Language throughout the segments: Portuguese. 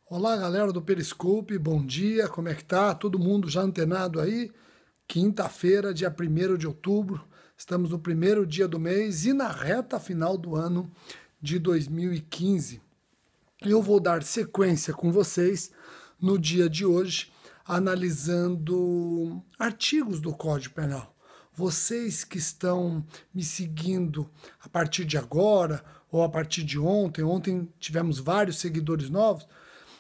Olá, galera do Periscope, bom dia, como é que tá? Todo mundo já antenado aí? Quinta-feira, dia 1º de outubro, estamos no primeiro dia do mês e na reta final do ano de 2015. Eu vou dar sequência com vocês no dia de hoje, analisando artigos do Código Penal. Vocês que estão me seguindo a partir de agora ou a partir de ontem tivemos vários seguidores novos,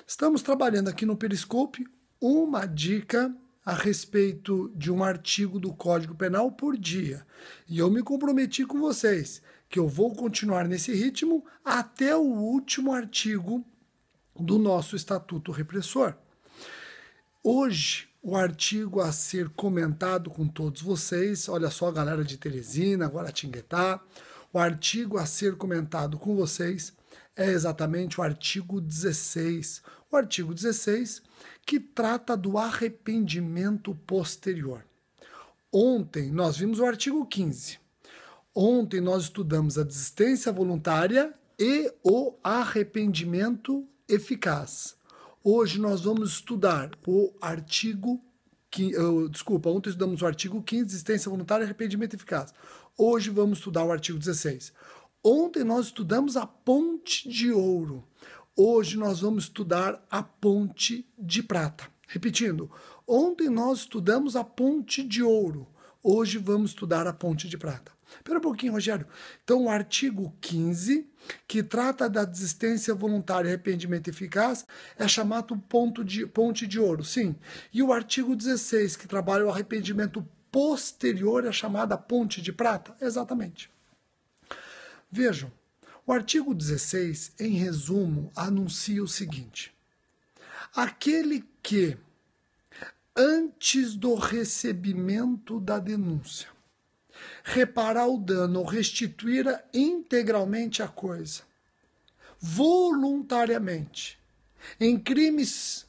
estamos trabalhando aqui no Periscope uma dica a respeito de um artigo do Código Penal por dia. E eu me comprometi com vocês que eu vou continuar nesse ritmo até o último artigo do nosso Estatuto Repressor. Hoje, o artigo a ser comentado com todos vocês, olha só, galera de Teresina, Guaratinguetá, o artigo a ser comentado com vocês é exatamente o artigo 16. O artigo 16, que trata do arrependimento posterior. Ontem nós vimos o artigo 15. Ontem nós estudamos a desistência voluntária e o arrependimento eficaz. Hoje nós vamos estudar o artigo... ontem estudamos o artigo 15, desistência voluntária e arrependimento eficaz. Hoje vamos estudar o artigo 16. Ontem nós estudamos a ponte de ouro. Hoje nós vamos estudar a ponte de prata. Repetindo, ontem nós estudamos a ponte de ouro. Hoje vamos estudar a ponte de prata. Espera um pouquinho, Rogério. Então, o artigo 15, que trata da desistência voluntária e arrependimento eficaz, é chamado ponte de ouro, sim. E o artigo 16, que trabalha o arrependimento posterior, é chamada ponte de prata? Exatamente. Vejam, o artigo 16, em resumo, anuncia o seguinte: aquele que, antes do recebimento da denúncia, reparar o dano ou restituir integralmente a coisa, voluntariamente, em crimes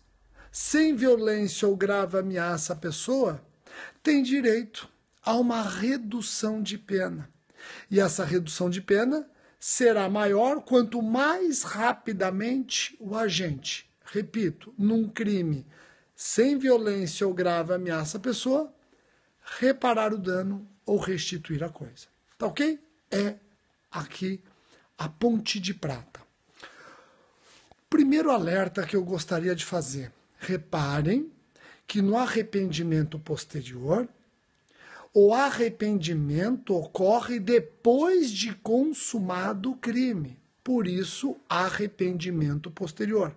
sem violência ou grave ameaça à pessoa, tem direito a uma redução de pena. E essa redução de pena será maior quanto mais rapidamente o agente, repito, num crime sem violência ou grave ameaça à pessoa, reparar o dano ou restituir a coisa. Tá ok? É aqui a ponte de prata. Primeiro alerta que eu gostaria de fazer. Reparem que no arrependimento posterior, o arrependimento ocorre depois de consumado o crime. Por isso, arrependimento posterior.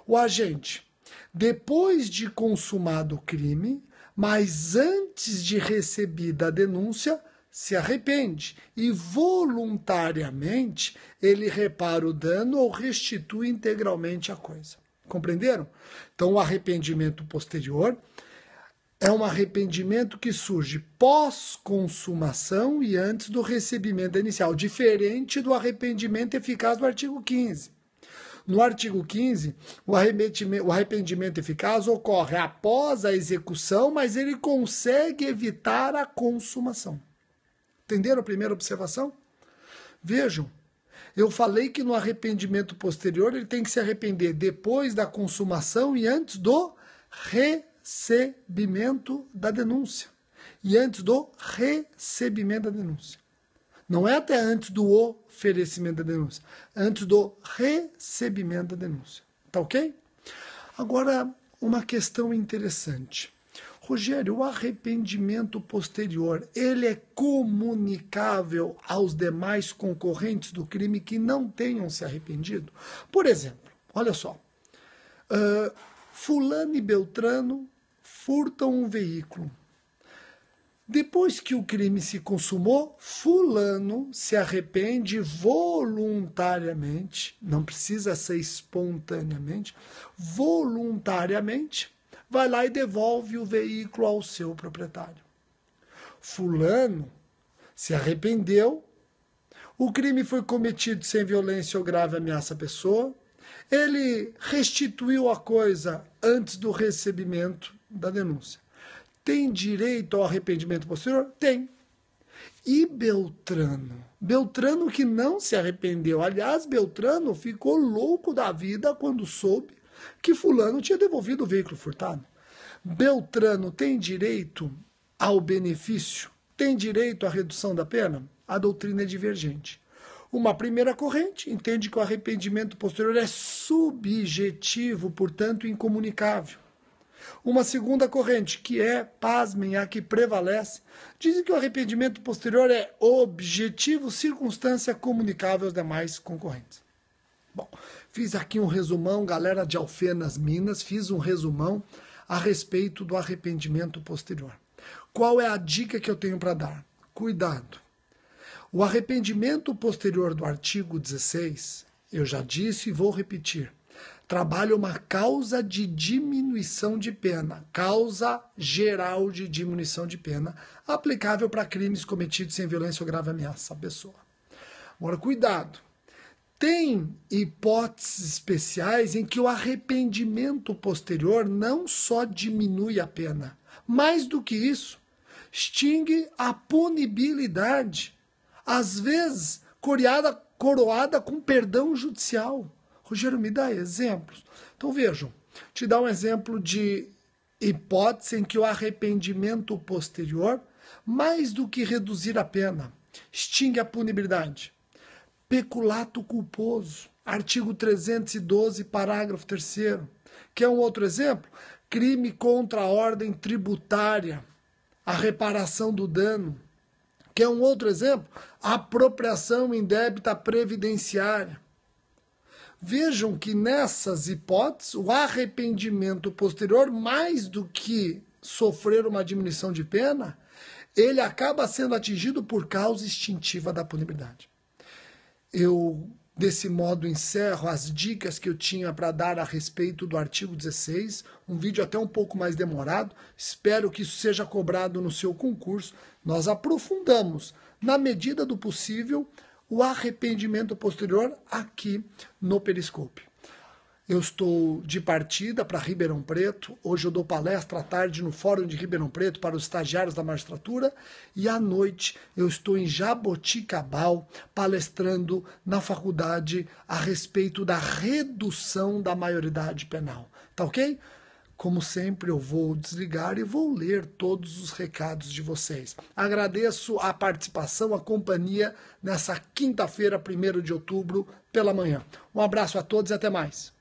O agente, depois de consumado o crime, mas antes de recebida a denúncia, se arrepende e voluntariamente ele repara o dano ou restitui integralmente a coisa. Compreenderam? Então, o arrependimento posterior é um arrependimento que surge pós-consumação e antes do recebimento inicial, diferente do arrependimento eficaz do artigo 15. No artigo 15, o arrependimento eficaz ocorre após a execução, mas ele consegue evitar a consumação. Entenderam a primeira observação? Vejam, eu falei que no arrependimento posterior ele tem que se arrepender depois da consumação e antes do recebimento da denúncia. E antes do recebimento da denúncia. Não é até antes do oferecimento da denúncia. Antes do recebimento da denúncia. Tá ok? Agora, uma questão interessante. Rogério, o arrependimento posterior, ele é comunicável aos demais concorrentes do crime que não tenham se arrependido? Por exemplo, olha só. Fulano e Beltrano furtam um veículo. Depois que o crime se consumou, fulano se arrepende voluntariamente, não precisa ser espontaneamente, voluntariamente, vai lá e devolve o veículo ao seu proprietário. Fulano se arrependeu, o crime foi cometido sem violência ou grave ameaça à pessoa, ele restituiu a coisa antes do recebimento da denúncia. Tem direito ao arrependimento posterior? Tem. E Beltrano? Beltrano que não se arrependeu. Aliás, Beltrano ficou louco da vida quando soube que fulano tinha devolvido o veículo furtado. Beltrano tem direito ao benefício? Tem direito à redução da pena? A doutrina é divergente. Uma primeira corrente entende que o arrependimento posterior é subjetivo, portanto incomunicável. Uma segunda corrente, que é, pasmem, a que prevalece, diz que o arrependimento posterior é objetivo, circunstância comunicável aos demais concorrentes. Bom, fiz aqui um resumão, galera de Alfenas, Minas, fiz um resumão a respeito do arrependimento posterior. Qual é a dica que eu tenho para dar? Cuidado. O arrependimento posterior do artigo 16, eu já disse e vou repetir, trabalha uma causa de diminuição de pena, causa geral de diminuição de pena, aplicável para crimes cometidos sem violência ou grave ameaça à pessoa. Agora, cuidado. Tem hipóteses especiais em que o arrependimento posterior não só diminui a pena, mais do que isso, extingue a punibilidade, às vezes coroada com perdão judicial. Rogério, me dá exemplos. Então vejam, te dá um exemplo de hipótese em que o arrependimento posterior, mais do que reduzir a pena, extingue a punibilidade. Peculato culposo, artigo 312, parágrafo 3º. Quer um outro exemplo? Crime contra a ordem tributária, a reparação do dano. Quer um outro exemplo? Apropriação indébita previdenciária. Vejam que nessas hipóteses, o arrependimento posterior, mais do que sofrer uma diminuição de pena, ele acaba sendo atingido por causa extintiva da punibilidade. Eu, desse modo, encerro as dicas que eu tinha para dar a respeito do artigo 16, um vídeo até um pouco mais demorado, espero que isso seja cobrado no seu concurso. Nós aprofundamos, na medida do possível, o arrependimento posterior aqui no Periscope. Eu estou de partida para Ribeirão Preto. Hoje eu dou palestra à tarde no Fórum de Ribeirão Preto para os estagiários da magistratura. E à noite eu estou em Jaboticabal palestrando na faculdade a respeito da redução da maioridade penal. Tá ok? Como sempre, eu vou desligar e vou ler todos os recados de vocês. Agradeço a participação, a companhia nessa quinta-feira, 1º de outubro, pela manhã. Um abraço a todos e até mais.